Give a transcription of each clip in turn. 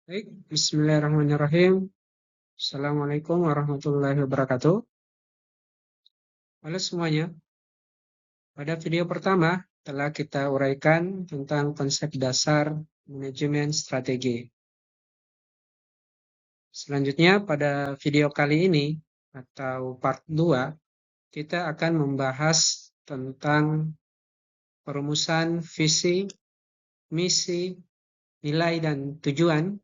Baik, bismillahirrahmanirrahim. Assalamualaikum warahmatullahi wabarakatuh. Halo semuanya, pada video pertama telah kita uraikan tentang konsep dasar manajemen strategi. Selanjutnya pada video kali ini atau part 2, kita akan membahas tentang perumusan visi, misi, nilai dan tujuan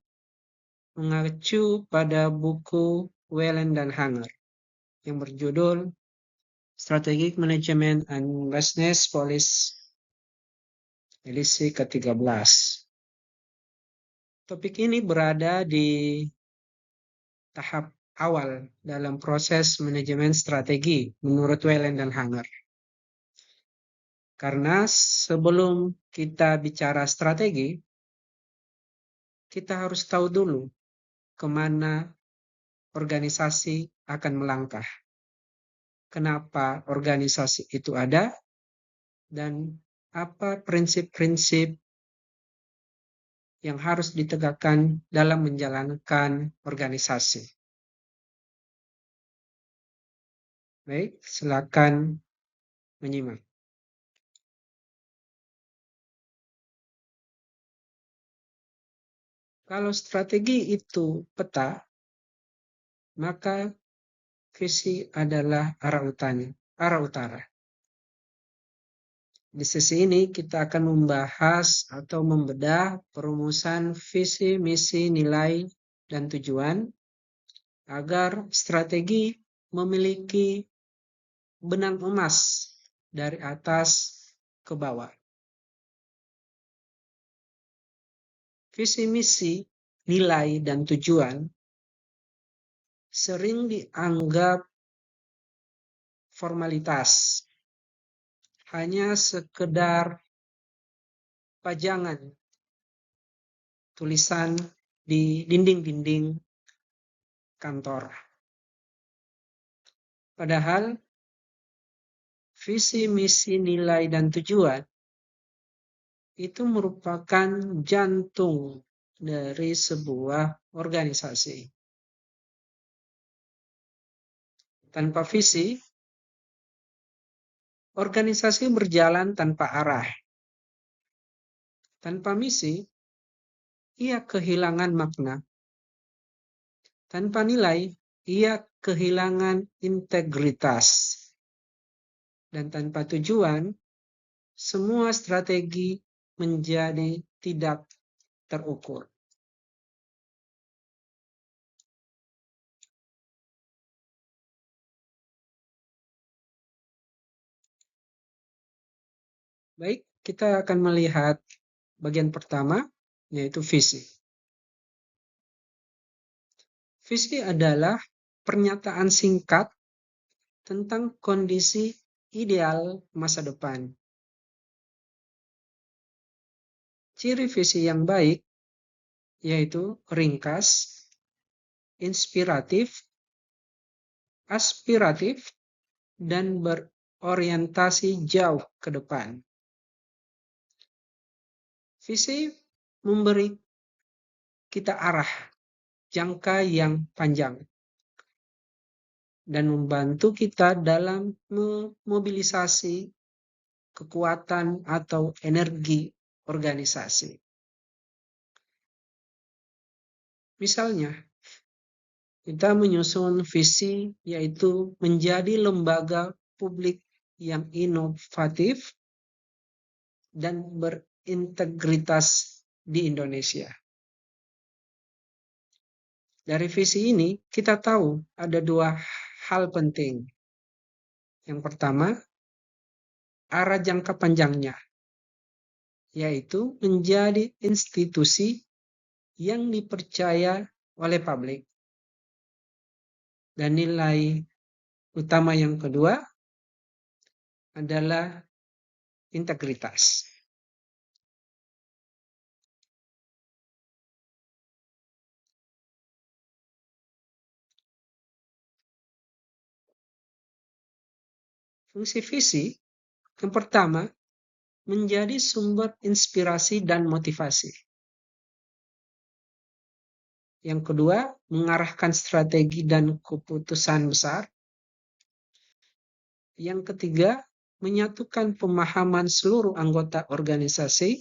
mengacu pada buku Whelan dan Hanger yang berjudul Strategic Management and Business Policy edisi ke-13. Topik ini berada di tahap awal dalam proses manajemen strategi menurut Whelan dan Hanger. Karena sebelum kita bicara strategi, kita harus tahu dulu kemana organisasi akan melangkah. Kenapa organisasi itu ada, dan apa prinsip-prinsip yang harus ditegakkan dalam menjalankan organisasi. Baik, silakan menyimak. Kalau strategi itu peta, maka visi adalah arah utara. Di sesi ini kita akan membahas atau membedah perumusan visi, misi, nilai, dan tujuan agar strategi memiliki benang emas dari atas ke bawah. Visi, misi, nilai, dan tujuan sering dianggap formalitas, hanya sekedar pajangan tulisan di dinding-dinding kantor. Padahal visi, misi, nilai, dan tujuan itu merupakan jantung dari sebuah organisasi. Tanpa visi, organisasi berjalan tanpa arah. Tanpa misi, ia kehilangan makna. Tanpa nilai, ia kehilangan integritas. Dan tanpa tujuan, semua strategi menjadi tidak terukur. Baik, kita akan melihat bagian pertama, yaitu visi. Visi adalah pernyataan singkat tentang kondisi ideal masa depan. Ciri visi yang baik yaitu ringkas, inspiratif, aspiratif, dan berorientasi jauh ke depan. Visi memberi kita arah jangka yang panjang dan membantu kita dalam memobilisasi kekuatan atau energi organisasi. Misalnya, kita menyusun visi yaitu menjadi lembaga publik yang inovatif dan berintegritas di Indonesia. Dari visi ini kita tahu ada dua hal penting. Yang pertama, arah jangka panjangnya, yaitu menjadi institusi yang dipercaya oleh publik. Dan nilai utama yang kedua adalah integritas. Fungsi visi yang pertama menjadi sumber inspirasi dan motivasi. Yang kedua, mengarahkan strategi dan keputusan besar. Yang ketiga, menyatukan pemahaman seluruh anggota organisasi.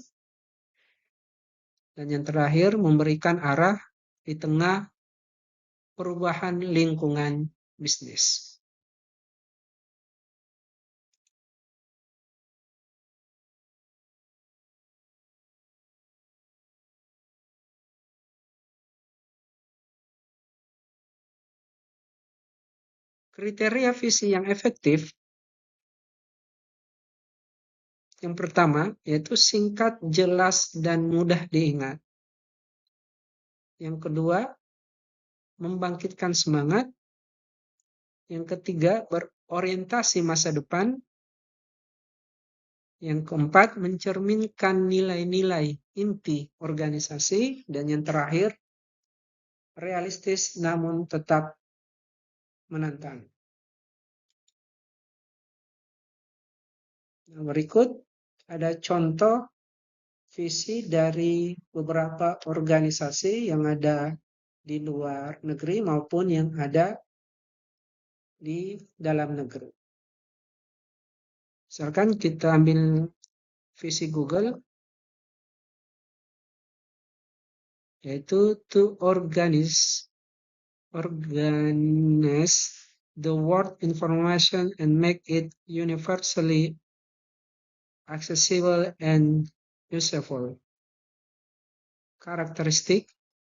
Dan yang terakhir, memberikan arah di tengah perubahan lingkungan bisnis. Kriteria visi yang efektif, yang pertama, yaitu singkat, jelas, dan mudah diingat. Yang kedua, membangkitkan semangat. Yang ketiga, berorientasi masa depan. Yang keempat, mencerminkan nilai-nilai inti organisasi. Dan yang terakhir, realistis namun tetap menantang. Berikut ada contoh visi dari beberapa organisasi yang ada di luar negeri maupun yang ada di dalam negeri. Misalkan kita ambil visi Google, yaitu to organize the world information and make it universally accessible and useful. Karakteristik,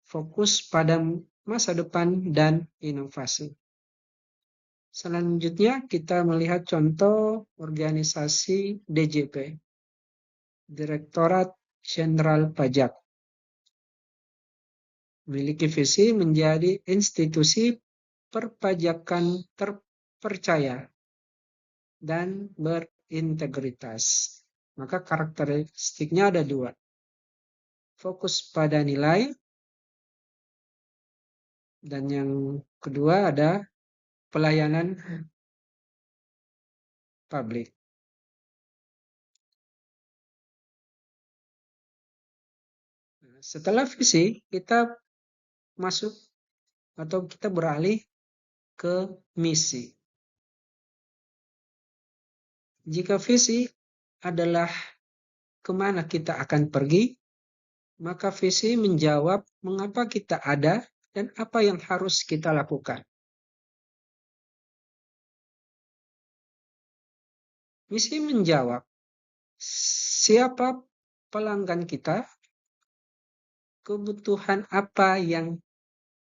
fokus pada masa depan dan inovasi. Selanjutnya kita melihat contoh organisasi DJP, Direktorat Jenderal Pajak. Memiliki visi menjadi institusi perpajakan terpercaya dan berintegritas. Maka karakteristiknya ada dua. Fokus pada nilai, dan yang kedua ada pelayanan publik. Setelah visi, kita masuk atau kita beralih ke misi. Jika visi adalah kemana kita akan pergi, maka visi menjawab mengapa kita ada dan apa yang harus kita lakukan. Misi menjawab siapa pelanggan kita, kebutuhan apa yang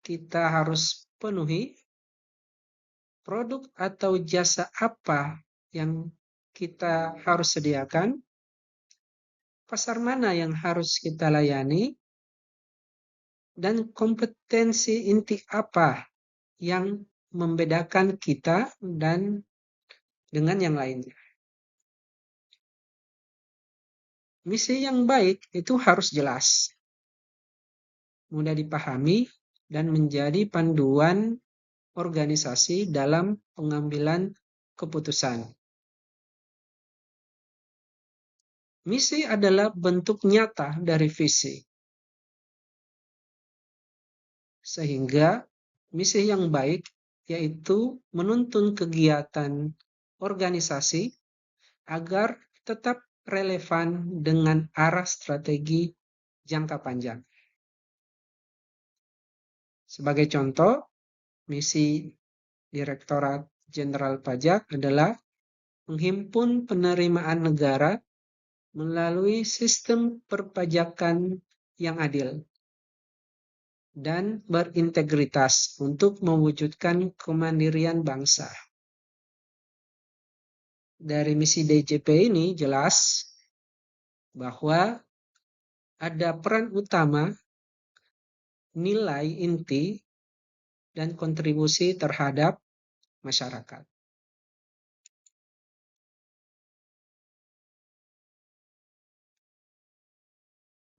kita harus penuhi, produk atau jasa apa yang kita harus sediakan, pasar mana yang harus kita layani, dan kompetensi inti apa yang membedakan kita dan dengan yang lainnya. Misi yang baik itu harus jelas, mudah dipahami, dan menjadi panduan organisasi dalam pengambilan keputusan. Misi adalah bentuk nyata dari visi. Sehingga misi yang baik yaitu menuntun kegiatan organisasi agar tetap relevan dengan arah strategi jangka panjang. Sebagai contoh, misi Direktorat Jenderal Pajak adalah menghimpun penerimaan negara melalui sistem perpajakan yang adil dan berintegritas untuk mewujudkan kemandirian bangsa. Dari misi DJP ini jelas bahwa ada peran utama, nilai inti, dan kontribusi terhadap masyarakat.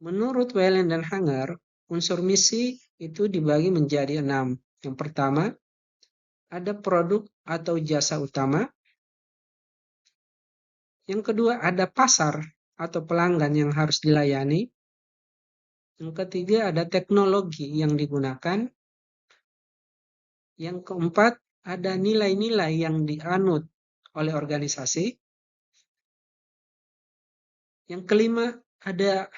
Menurut Whalen dan Hanger, unsur misi itu dibagi menjadi 6. Yang pertama, ada produk atau jasa utama. Yang kedua, ada pasar atau pelanggan yang harus dilayani. Yang ketiga ada teknologi yang digunakan. Yang keempat ada nilai-nilai yang dianut oleh organisasi. Yang kelima ada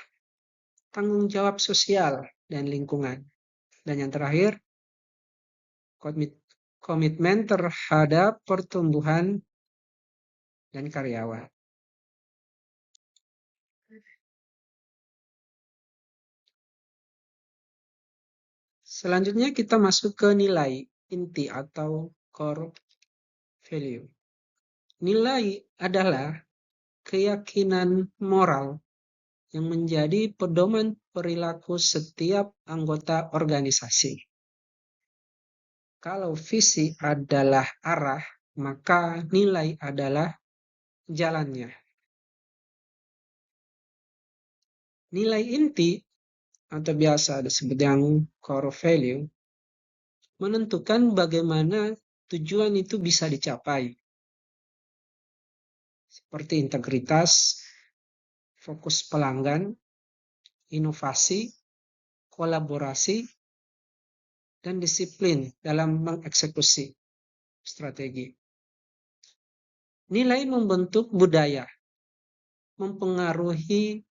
tanggung jawab sosial dan lingkungan. Dan yang terakhir, komitmen terhadap pertumbuhan dan karyawan. Selanjutnya kita masuk ke nilai inti atau core value. Nilai adalah keyakinan moral yang menjadi pedoman perilaku setiap anggota organisasi. Kalau visi adalah arah, maka nilai adalah jalannya. Nilai inti atau biasa disebut yang core value menentukan bagaimana tujuan itu bisa dicapai. Seperti integritas, fokus pelanggan, inovasi, kolaborasi, dan disiplin dalam mengeksekusi strategi. Nilai membentuk budaya, mempengaruhi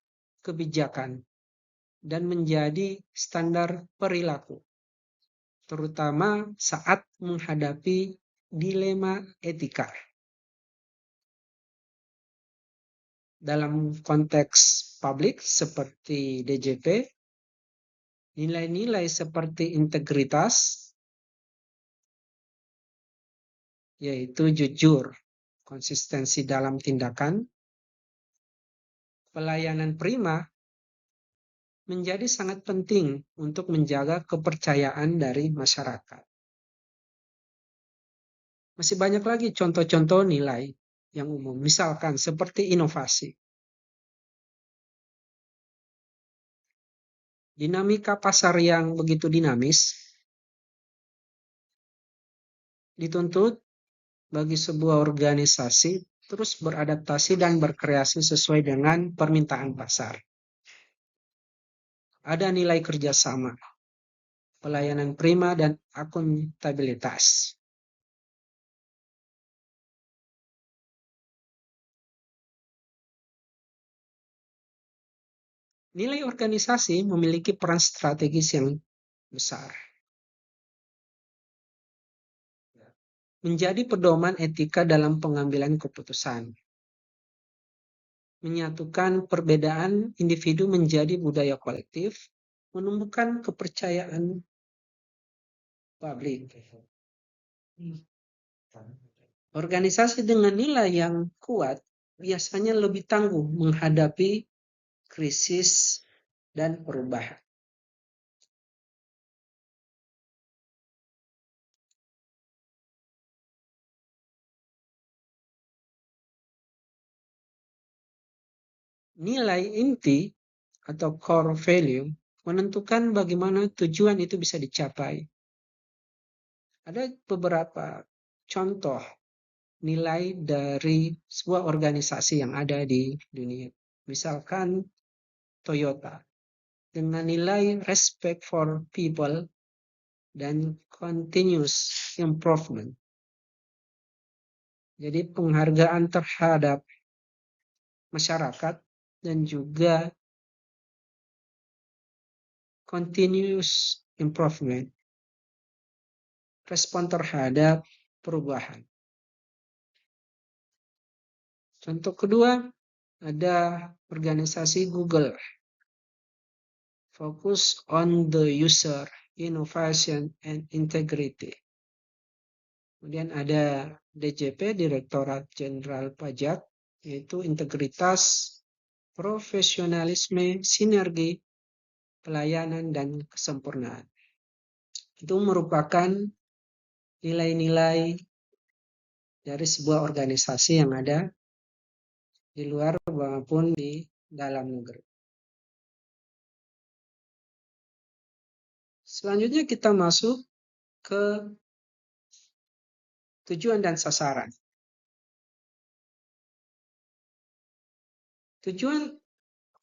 kebijakan, dan menjadi standar perilaku, terutama saat menghadapi dilema etika. Dalam konteks publik seperti DJP, nilai-nilai seperti integritas, yaitu jujur, konsistensi dalam tindakan, pelayanan prima, menjadi sangat penting untuk menjaga kepercayaan dari masyarakat. Masih banyak lagi contoh-contoh nilai yang umum, misalkan seperti inovasi. Dinamika pasar yang begitu dinamis dituntut bagi sebuah organisasi terus beradaptasi dan berkreasi sesuai dengan permintaan pasar. Ada nilai kerjasama, pelayanan prima, dan akuntabilitas. Nilai organisasi memiliki peran strategis yang besar. Menjadi pedoman etika dalam pengambilan keputusan. Menyatukan perbedaan individu menjadi budaya kolektif, menumbuhkan kepercayaan publik. Organisasi dengan nilai yang kuat biasanya lebih tangguh menghadapi krisis dan perubahan. Nilai inti atau core value menentukan bagaimana tujuan itu bisa dicapai. Ada beberapa contoh nilai dari sebuah organisasi yang ada di dunia. Misalkan Toyota dengan nilai respect for people dan continuous improvement. Jadi penghargaan terhadap masyarakat dan juga continuous improvement. Respon terhadap perubahan. Contoh kedua, ada organisasi Google. Focus on the user, innovation, and integrity. Kemudian ada DJP, Direktorat Jenderal Pajak, yaitu integritas, profesionalisme, sinergi, pelayanan, dan kesempurnaan. Itu merupakan nilai-nilai dari sebuah organisasi yang ada di luar maupun di dalam negeri. Selanjutnya kita masuk ke tujuan dan sasaran. Tujuan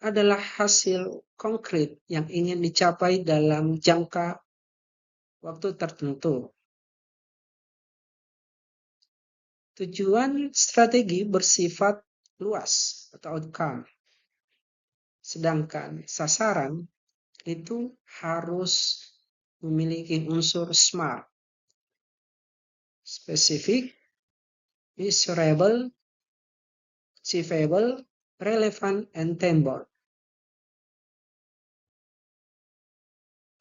adalah hasil konkret yang ingin dicapai dalam jangka waktu tertentu. Tujuan strategi bersifat luas atau outcome, sedangkan sasaran itu harus memiliki unsur SMART, specific, measurable, achievable, relevant, and temporal.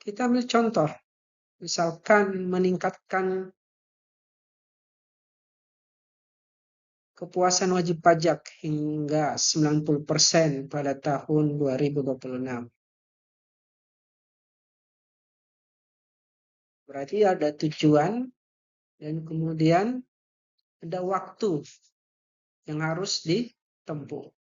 Kita ambil contoh, misalkan meningkatkan kepuasan wajib pajak hingga 90% pada tahun 2026. Berarti ada tujuan dan kemudian ada waktu yang harus ditempuh.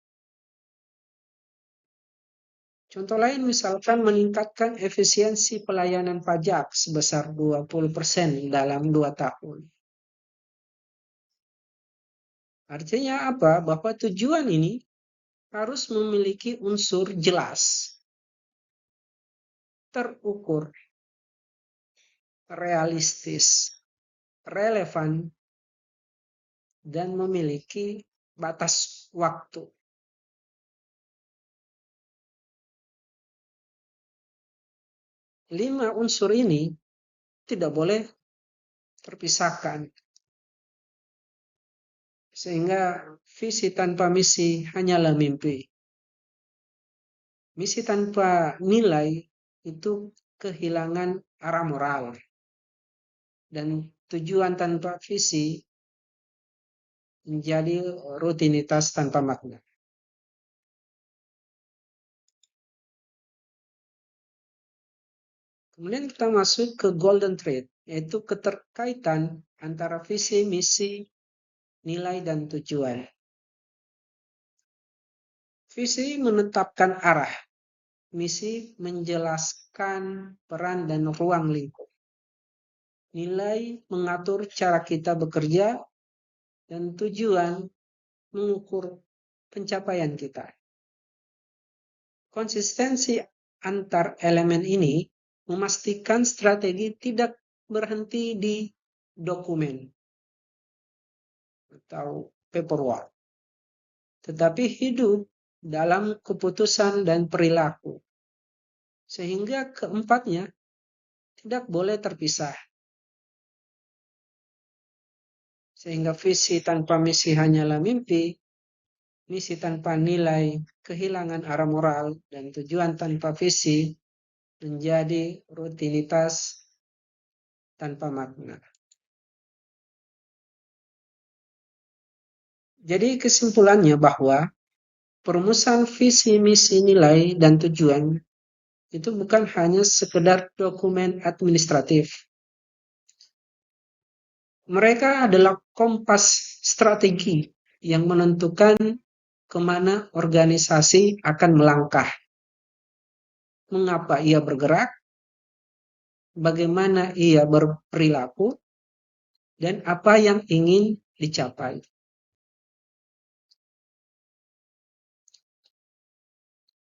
Contoh lain misalkan meningkatkan efisiensi pelayanan pajak sebesar 20% dalam 2 tahun. Artinya apa? Bahwa tujuan ini harus memiliki unsur jelas, terukur, realistis, relevan, dan memiliki batas waktu. Lima unsur ini tidak boleh terpisahkan. Sehingga visi tanpa misi hanyalah mimpi. Misi tanpa nilai itu kehilangan arah moral. Dan tujuan tanpa visi menjadi rutinitas tanpa makna. Kemudian kita masuk ke golden thread, yaitu keterkaitan antara visi, misi, nilai, dan tujuan. Visi menetapkan arah, misi menjelaskan peran dan ruang lingkup. Nilai mengatur cara kita bekerja, dan tujuan mengukur pencapaian kita. Konsistensi antar elemen ini memastikan strategi tidak berhenti di dokumen atau paperwork, tetapi hidup dalam keputusan dan perilaku. Sehingga keempatnya tidak boleh terpisah. Sehingga visi tanpa misi hanyalah mimpi, misi tanpa nilai kehilangan arah moral, dan tujuan tanpa visi menjadi rutinitas tanpa makna. Jadi kesimpulannya bahwa perumusan visi, misi, nilai, dan tujuan itu bukan hanya sekedar dokumen administratif. Mereka adalah kompas strategi yang menentukan kemana organisasi akan melangkah, mengapa ia bergerak, bagaimana ia berperilaku, dan apa yang ingin dicapai.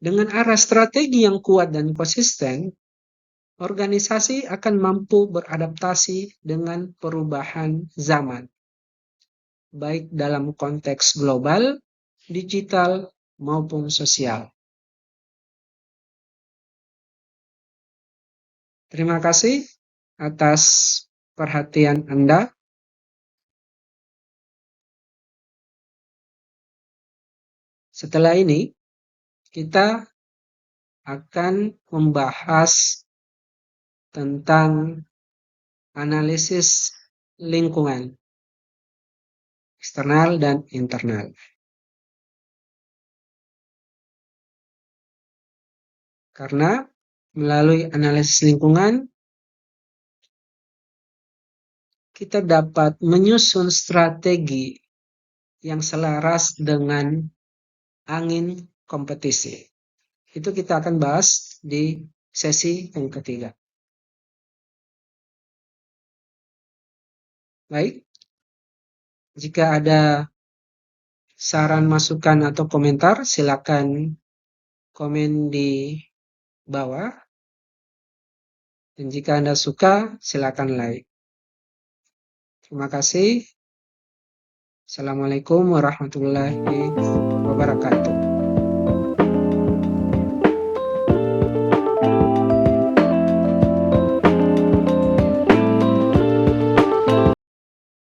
Dengan arah strategi yang kuat dan konsisten, organisasi akan mampu beradaptasi dengan perubahan zaman, baik dalam konteks global, digital, maupun sosial. Terima kasih atas perhatian Anda. Setelah ini, kita akan membahas tentang analisis lingkungan, eksternal dan internal. Karena melalui analisis lingkungan, kita dapat menyusun strategi yang selaras dengan angin kompetisi. Itu kita akan bahas di sesi yang ketiga. Baik, jika ada saran, masukan, atau komentar, silakan komen di bawah. Dan jika Anda suka, silakan like. Terima kasih. Assalamualaikum warahmatullahi wabarakatuh.